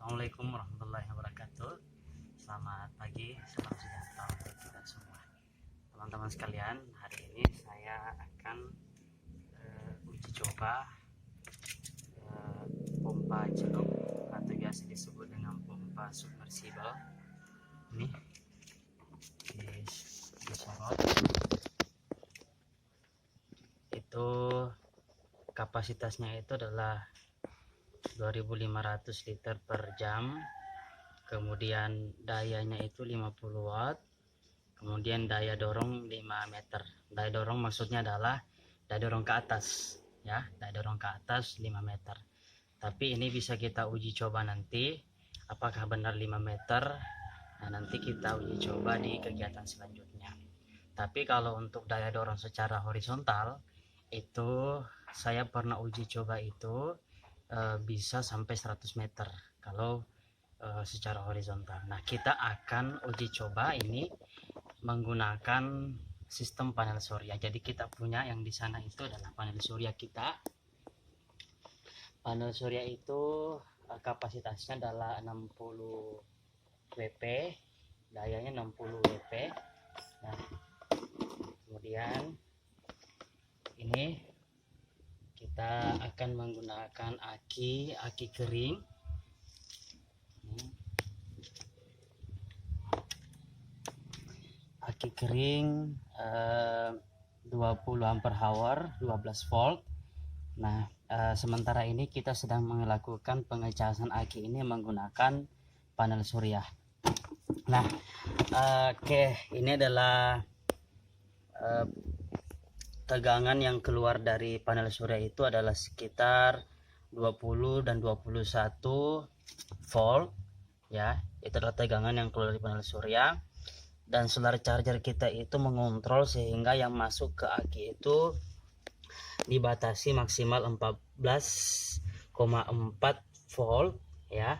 Assalamualaikum warahmatullahi wabarakatuh. Selamat pagi, salam sejahtera untuk kita semua. Teman-teman sekalian, hari ini saya akan uji coba pompa celup atau biasa disebut dengan pompa submersible. Ini disorot. Itu kapasitasnya itu adalah 2500 liter per jam, kemudian dayanya itu 50 watt, kemudian daya dorong 5 meter. Daya dorong maksudnya adalah daya dorong ke atas ya, daya dorong ke atas 5 meter. Tapi ini bisa kita uji coba nanti apakah benar 5 meter. Nah, nanti kita uji coba di kegiatan selanjutnya. Tapi kalau untuk daya dorong secara horizontal itu saya pernah uji coba itu bisa sampai 100 meter kalau secara horizontal. Nah, kita akan uji coba ini menggunakan sistem panel surya. Jadi kita punya yang di sana itu adalah panel surya kita. Panel surya itu kapasitasnya adalah 60 WP, dayanya 60 WP. Nah, kemudian ini kita akan menggunakan aki kering. Aki kering 20 ampere hour, 12 volt. Nah, sementara ini kita sedang melakukan pengecasan aki ini menggunakan panel surya. Nah, ini adalah tegangan yang keluar dari panel surya itu adalah sekitar 20 dan 21 volt ya. Itu adalah tegangan yang keluar dari panel surya, dan solar charger kita itu mengontrol sehingga yang masuk ke aki itu dibatasi maksimal 14,4 volt ya,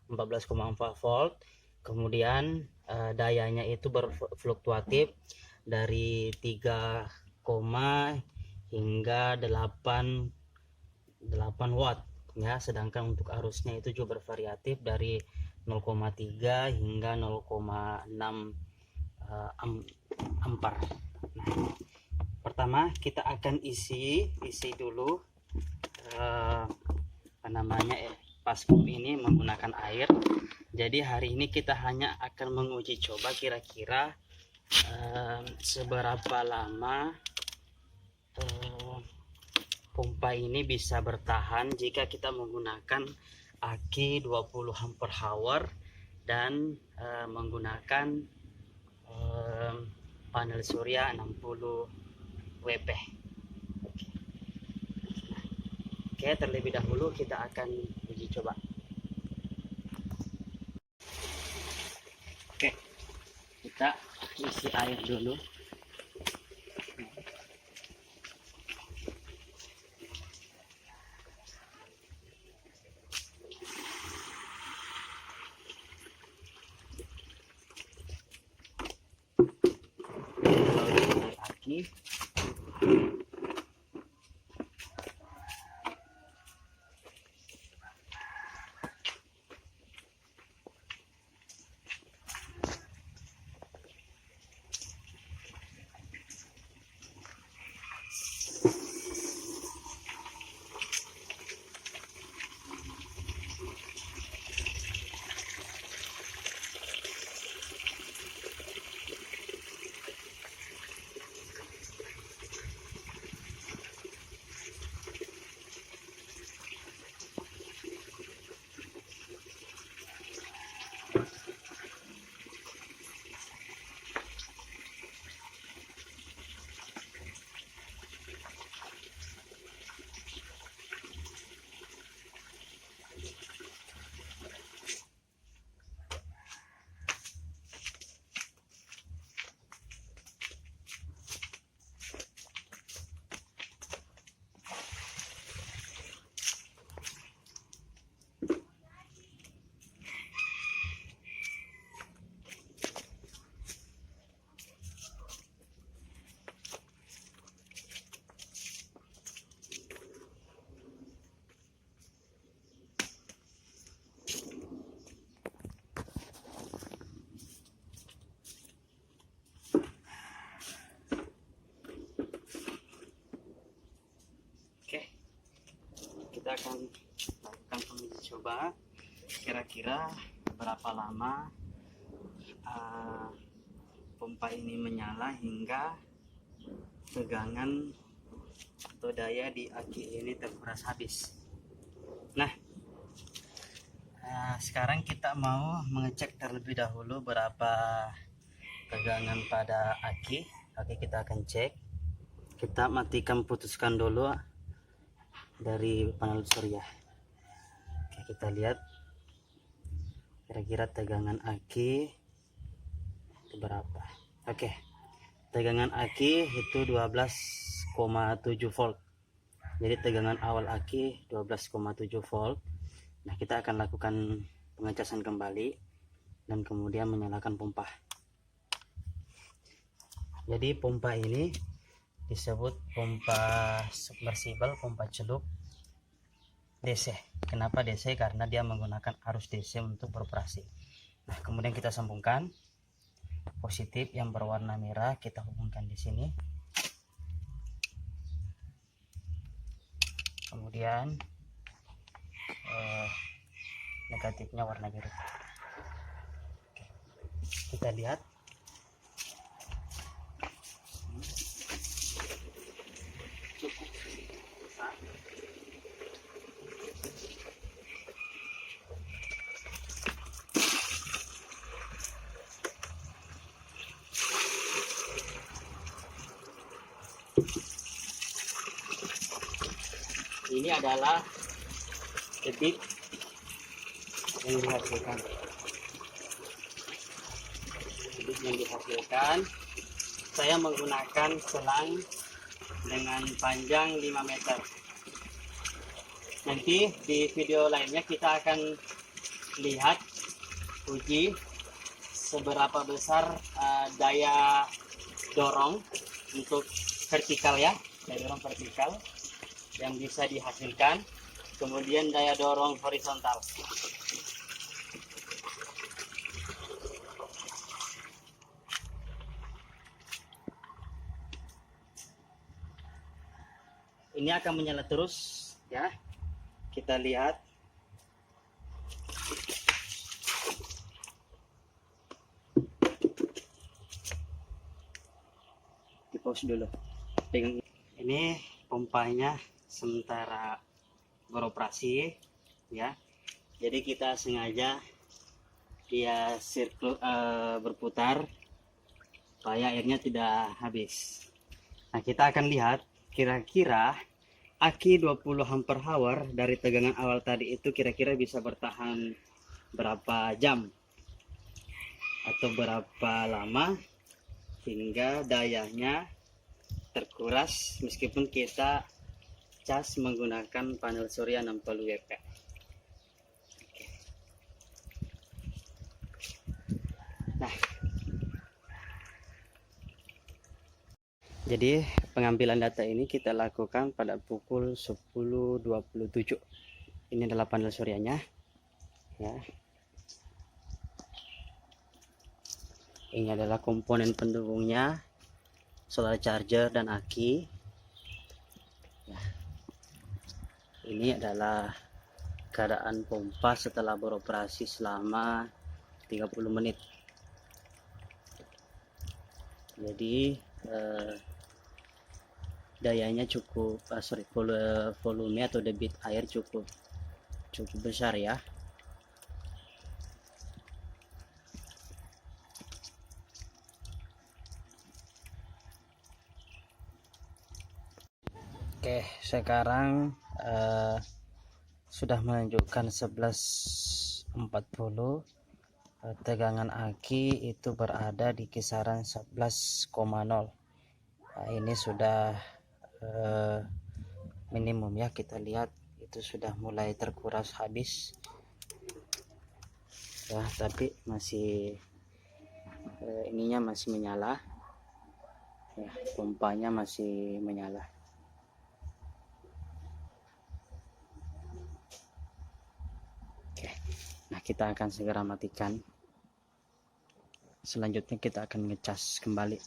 14,4 volt. Kemudian dayanya itu berfluktuatif dari 3, hingga 8 watt ya, sedangkan untuk arusnya itu juga bervariatif dari 0,3 hingga 0,6 ampere. Nah, pertama kita akan isi dulu vaskop ini menggunakan air. Jadi hari ini kita hanya akan menguji coba kira-kira seberapa lama pompa ini bisa bertahan jika kita menggunakan aki 20 ampere hour dan menggunakan panel surya 60 WP. Oke, terlebih dahulu kita akan uji coba. Oke, kita isi air dulu. Aki kita akan lakukan penguji coba kira-kira berapa lama pompa ini menyala hingga tegangan atau daya di aki ini terkuras habis. Nah, sekarang kita mau mengecek terlebih dahulu berapa tegangan pada aki. Oke, kita akan cek. Kita matikan, putuskan dulu dari panel surya. Oke, kita lihat kira-kira tegangan aki itu berapa. Oke, tegangan aki itu 12,7 volt. Jadi tegangan awal aki 12,7 volt. Nah, kita akan lakukan pengecasan kembali dan kemudian menyalakan pompa. Jadi pompa ini disebut pompa submersible, pompa celup DC. Kenapa DC? Karena dia menggunakan arus DC untuk beroperasi. Nah, kemudian kita sambungkan positif yang berwarna merah, kita hubungkan di sini. Kemudian negatifnya warna biru. Oke, kita lihat. Ini adalah debit yang dihasilkan. Debit yang dihasilkan, saya menggunakan selang dengan panjang 5 meter. Nanti di video lainnya kita akan lihat uji seberapa besar daya dorong untuk vertikal ya, daya dorong vertikal yang bisa dihasilkan, kemudian daya dorong horizontal. Ini akan menyala terus ya, kita lihat. Di pause dulu. Ini pompanya sementara beroperasi ya, jadi kita sengaja dia berputar supaya airnya tidak habis. Nah, kita akan lihat kira-kira aki 20 ampere hour dari tegangan awal tadi itu kira-kira bisa bertahan berapa jam atau berapa lama hingga dayanya terkuras meskipun kita cas menggunakan panel surya 60 W. Nah, jadi pengambilan data ini kita lakukan pada pukul 10.27. Ini adalah panel suryanya ya. Ini adalah komponen pendukungnya, solar charger dan aki ya. Ini adalah keadaan pompa setelah beroperasi selama 30 menit. Jadi dayanya cukup volume atau debit air cukup besar ya. Oke, sekarang sudah menunjukkan 11.40. Tegangan aki itu berada di kisaran 11,0. Nah, ini sudah minimum ya, kita lihat itu sudah mulai terkuras habis ya, tapi masih ininya masih menyala ya, pompanya masih menyala. Nah, kita akan segera matikan. Selanjutnya kita akan ngecas kembali.